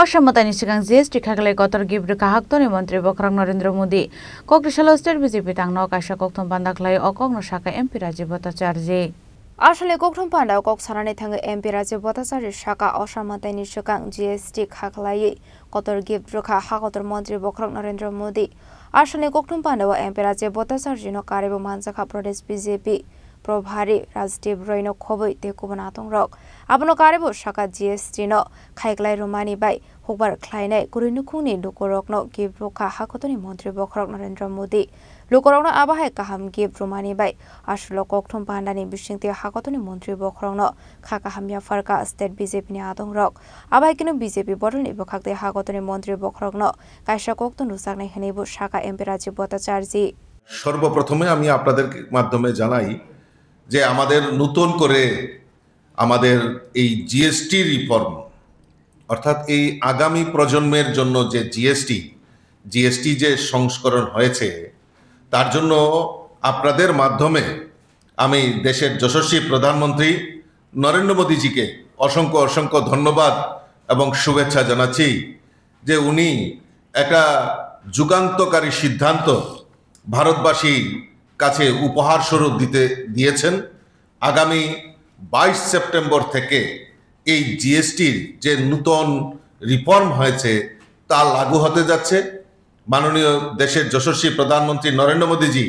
অসমতানি সিগাং GST খাগলাই গতর গিব্রি কাহাক্তনি মন্ত্রী বখরাং Narendra Modi কক্রিশাল state BJP তাংনো কাইসা কক্থম বান্দাখলাই অকগ্ন শাখা MP Rajib Bhattacharya আসলে কক্থম পান্ডা কক সানানি থাঙ্গে এমপি রাজীব ভট্টাচার্য শাখা অসমতানি সিগাং জিএসটি খাগলাই গতর গিব্রি কাহাক্তর মন্ত্রী বখরাং নরেন্দ্র মোদী আসলে কক্থম পান্ডা এমপি রাজীব ভট্টাচার্য কারিব মানজাখা প্রদেশ বিজেপি প্রভারী রাজদীপ রয়নো খবই তেকুবন আতং রক আবনো কারেবো শাখা জিএসটি ন খাইগলাই রোমানি বাই হুকবার খ্লাইনাই কুরিনুখুংনি লুকরকনো গিব্রখা হাকতনি মন্ত্রী বখরক নরেন্দ্র মোদী লুকরকনো আবাহাই কাহাম গিব রোমানি বাই আসলে কক্থম পান্ডানি বিশিংতে হাকতনি মন্ত্রী বখরকনো খাকাহামিয়া ফারকা স্টেট বিজেপি নি আতং রক আবাহাই কিনো বিজেপি বদলনি বখাকতে হাকতনি মন্ত্রী বখরকনো কাইসা কক্তন রুসাকনাই হেনিবো শাখা এমপি রাজীব ভট্টাচার্য সর্বপ্রথমে আমি আপনাদের মাধ্যমে জানাই যে আমাদের নতুন করে আমাদের এই জিএসটি রিফর্ম অর্থাৎ এই আগামী প্রজন্মের জন্য যে জিএসটি যে সংস্করণ হয়েছে তার জন্য আপনাদের মাধ্যমে আমি দেশের যশস্বী প্রধানমন্ত্রী নরেন্দ্র মোদীজিকে অসংখ্য অসংখ্য ধন্যবাদ এবং শুভেচ্ছা জানাচ্ছি যে উনি একটা যুগান্তকারী সিদ্ধান্ত ভারতবাসীর কাছে উপহার স্বরূপ দিয়েছেন। আগামী 22 সেপ্টেম্বর থেকে এই জিএসটির যে নতুন রিফর্ম হয়েছে তা লাগু হতে যাচ্ছে। মাননীয় দেশের যশস্বী প্রধানমন্ত্রী নরেন্দ্র মোদীজি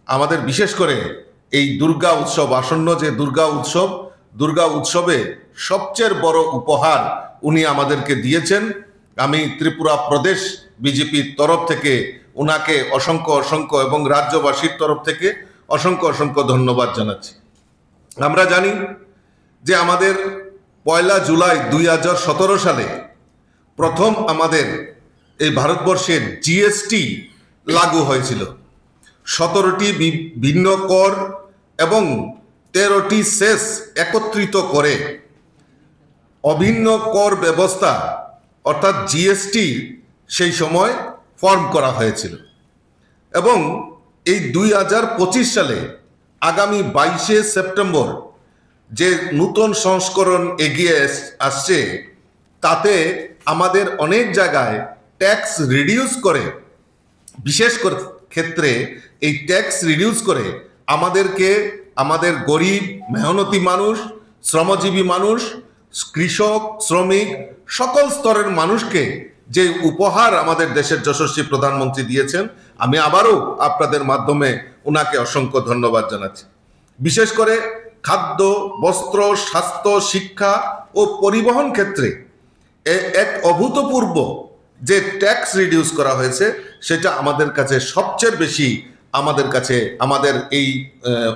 আমাদের বিশেষ করে এই দুর্গা উৎসব আসন্ন যে দুর্গা উৎসবে সবচেয়ে বড় উপহার উনি আমাদেরকে দিয়েছেন। আমি ত্রিপুরা প্রদেশ বিজেপির তরফ থেকে উনাকে অসংখ্য অসংখ্য এবং রাজ্যবাসীর তরফ থেকে অসংখ্য অসংখ্য ধন্যবাদ জানাচ্ছি। আমরা জানি যে আমাদের 1 জুলাই 2017 সালে প্রথম আমাদের এই ভারতবর্ষের জিএসটি লাগু হয়েছিল। 17টি ভিন্ন কর এবং 13টি সেস একত্রিত করে অভিন্ন কর ব্যবস্থা অর্থাৎ জিএসটি সেই সময় ফর্ম করা হয়েছিল এবং এই 2025 সালে আগামী 22 সেপ্টেম্বর যে নতুন সংস্করণ এগিয়ে আসছে তাতে আমাদের অনেক জায়গায় ট্যাক্স রিডিউস করে, বিশেষ ক্ষেত্রে এই ট্যাক্স রিডিউস করে আমাদের গরিব মেহনতি মানুষ, শ্রমজীবী মানুষ, কৃষক, শ্রমিক সকল স্তরের মানুষকে যে উপহার আমাদের দেশের যশস্বী প্রধানমন্ত্রী দিয়েছেন আমি আবারও আপনাদের মাধ্যমে ওনাকে অসংখ্য ধন্যবাদ জানাচ্ছি। বিশেষ করে খাদ্য, বস্ত্র, স্বাস্থ্য, শিক্ষা ও পরিবহন ক্ষেত্রে এক অভূতপূর্ব যে ট্যাক্স রিডিউস করা হয়েছে সেটা আমাদের কাছে সবচেয়ে বেশি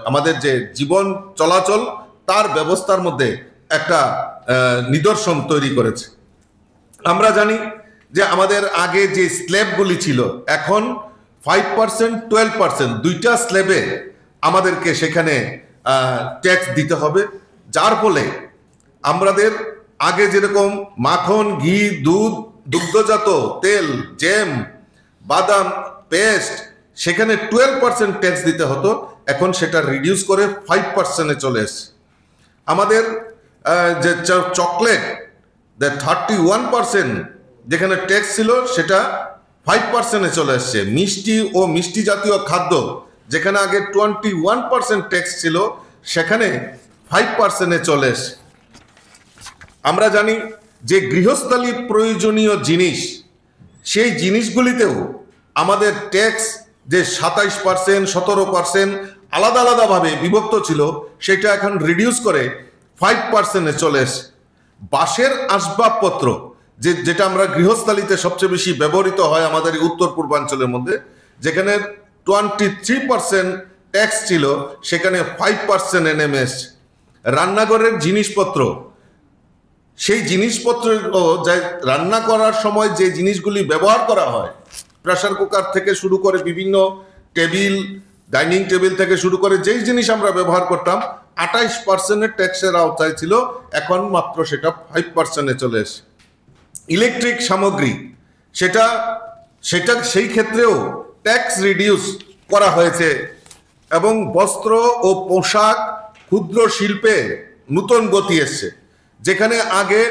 আমাদের যে জীবন চলাচল তার ব্যবস্থার মধ্যে একটা নিদর্শন তৈরি করেছে। আমরা জানি যে আমাদের আগে যে স্ল্যাবগুলি ছিল এখন 5% 12% দুইটা স্ল্যাবে আমাদেরকে সেখানে ট্যাক্স দিতে হবে, যার ফলে আমাদের আগে যেরকম মাখন, ঘি, দুধ, দুগ্ধজাত তেল, জ্যাম, বাদাম, পেস্ট সেখানে 12% ট্যাক্স দিতে হতো, এখন সেটা রিডিউস করে 5%-এ চলে এসেছে। আমাদের যে চকলেট 31% যেখানে ট্যাক্স ছিল সেটা 5%-এ চলে এসছে। মিষ্টি ও মিষ্টি জাতীয় খাদ্য যেখানে আগে 21% ট্যাক্স ছিল সেখানে 5%-এ চলে এসছে। আমরা জানি যে গৃহস্থালী প্রয়োজনীয় জিনিস সেই জিনিসগুলিতেও আমাদের ট্যাক্স যে 27%, 17% আলাদা আলাদাভাবে বিভক্ত ছিল সেটা এখন রিডিউস করে 5%-এ চলে এসছে। বাঁশের আসবাবপত্র যেটা আমরা গৃহস্থালিতে সবচেয়ে বেশি ব্যবহৃত হয় আমাদের উত্তর পূর্বাঞ্চলের মধ্যে, যেখানে 23% ট্যাক্স ছিল সেখানে 5%-এ নেমে এসছে। রান্নাঘরের জিনিসপত্র, সেই জিনিসপত্র রান্না করার সময় যে জিনিসগুলি ব্যবহার করা হয়, প্রেসার কুকার থেকে শুরু করে বিভিন্ন টেবিল, ডাইনিং টেবিল থেকে শুরু করে যেই জিনিস আমরা ব্যবহার করতাম 28%-এর ট্যাক্সের আওতায় ছিল, এখন মাত্র সেটা 5%-এ চলে এসে। ইলেকট্রিক সামগ্রী সেটা সেই ক্ষেত্রেও ট্যাক্স রিডিউস করা হয়েছে এবং বস্ত্র ও পোশাক ক্ষুদ্র শিল্পে নতুন গতি এসছে। যেখানে আগে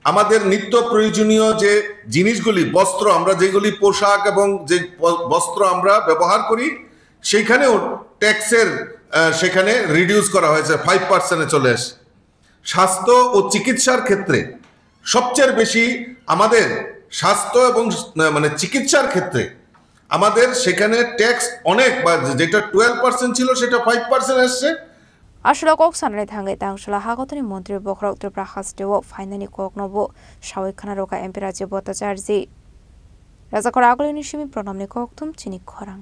আমাদের নিত্য প্রয়োজনীয় যে জিনিসগুলি বস্ত্র আমরা যেগুলি পোশাক এবং যে বস্ত্র আমরা ব্যবহার করি সেইখানেও ট্যাক্সের সেখানে রিডিউস করা হয়েছে 5% চলে আসে। স্বাস্থ্য ও চিকিৎসার ক্ষেত্রে সবচেয়ে বেশি আমাদের স্বাস্থ্য এবং মানে চিকিৎসার ক্ষেত্রে আমাদের সেখানে ট্যাক্স অনেক বা যেটা 12% ছিল সেটা 5% আসছে। আসলে কক সানানি থাঙ্গে তাংশলা হাগতনি মন্ত্রী বখরক ত্রিপুরা হাস্টেও ফাইনানি কক নবো সাওই খানা রোকা এমপি রাজ্য ভট্টাচার্য রাজাকর আগলিনি সিমি প্রণামনি কক তুম চিনি খরাং।